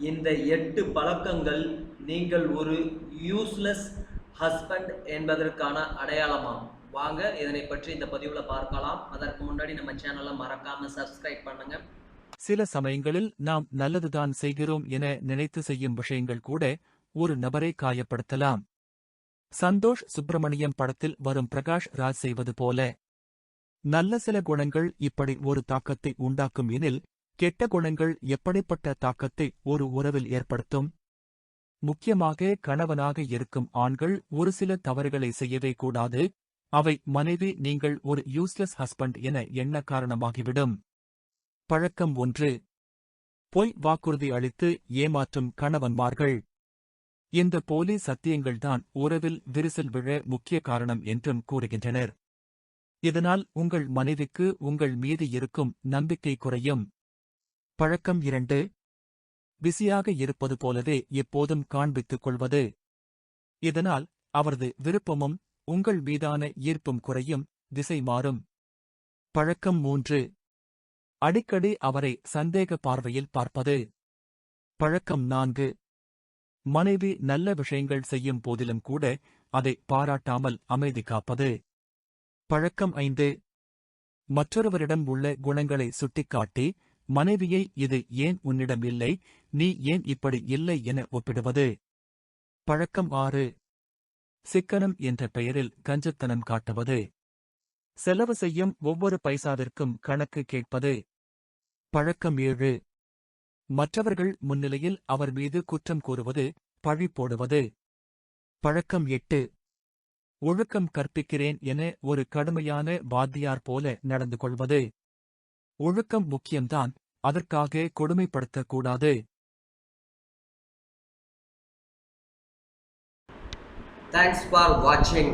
இந்த 8 பழக்கங்கள் நீங்கள் ஒரு யூஸ்லெஸ் ஹஸ்பண்ட் என்பதற்கான அடையாளமாம். வாங்க இதனை பற்றி இந்த பதிவுல பார்க்கலாம். அதற்கு முன்னாடி நம்ம சேனலை மறக்காம சப்ஸ்கிரைப் பண்ணுங்க. சில சமயங்களில் நாம் நல்லதுதான் செய்கிறோம் என நினைத்து செய்யும் விஷயங்கள் கூட ஒரு நபரை காயப்படுத்தலாம். சந்தோஷ் சுப்பிரமணியம் படத்தில் வரும் பிரகாஷ் ராஜ் செய்வது போல. நல்ல சில குணங்கள் இப்படி ஒரு தாக்கத்தை உண்டாக்கும் எனில், கெட்ட குணங்கள் எப்படிப்பட்ட தாக்கத்தை ஒரு உறவில் ஏற்படுத்தும்? முக்கியமாக கணவனாக இருக்கும் ஆண்கள் ஒரு சில தவறுகளை செய்யவே கூடாது. அவை மனைவி நீங்கள் ஒரு யூஸ்லெஸ் ஹஸ்பண்ட் என எண்ண காரணமாகிவிடும். பழக்கம் 1. பொய் வாக்குறுதி அளித்து ஏமாற்றும் கணவன்மார்கள். இந்த போலி சத்தியங்கள்தான் உறவில் விரிசல் விழ முக்கிய காரணம் என்றும் கூறுகின்றனர். இதனால் உங்கள் மனைவிக்கு உங்கள் மீது இருக்கும் நம்பிக்கை குறையும். பழக்கம் 2. பிஸியாக இருப்பது போலவே எப்போதும் காண்பித்துக் கொள்வது. இதனால் அவரது விருப்பமும் உங்கள் மீதான ஈர்ப்பும் குறையும், திசை மாறும். பழக்கம் 3. அடிக்கடி அவரை சந்தேக பார்வையில் பார்ப்பது. பழக்கம் 4. மனைவி நல்ல விஷயங்கள் செய்யும் போதிலும் கூட அதை பாராட்டாமல் அமைதி காப்பது. பழக்கம் 5. மற்றொருவரிடம் உள்ள குணங்களை சுட்டிக்காட்டி மனைவியை இது ஏன் உன்னிடம் இல்லை, நீ ஏன் இப்படி இல்லை என ஒப்பிடுவது. பழக்கம் 6. சிக்கனம் என்ற பெயரில் கஞ்சத்தனம் காட்டுவது. செலவு செய்யும் ஒவ்வொரு பைசாவிற்கும் கணக்கு கேட்பது. பழக்கம் 7. மற்றவர்கள் முன்னிலையில் அவர் மீது குற்றம் கூறுவது, பழி போடுவது. பழக்கம் 8. ஒழுக்கம் கற்பிக்கிறேன் என ஒரு கடுமையான வாத்தியார் போல நடந்து கொள்வது. ஒழுக்கம் முக்கியம்தான், அதற்காக கொடுமைப்படுத்தக்கூடாது. Thanks for watching.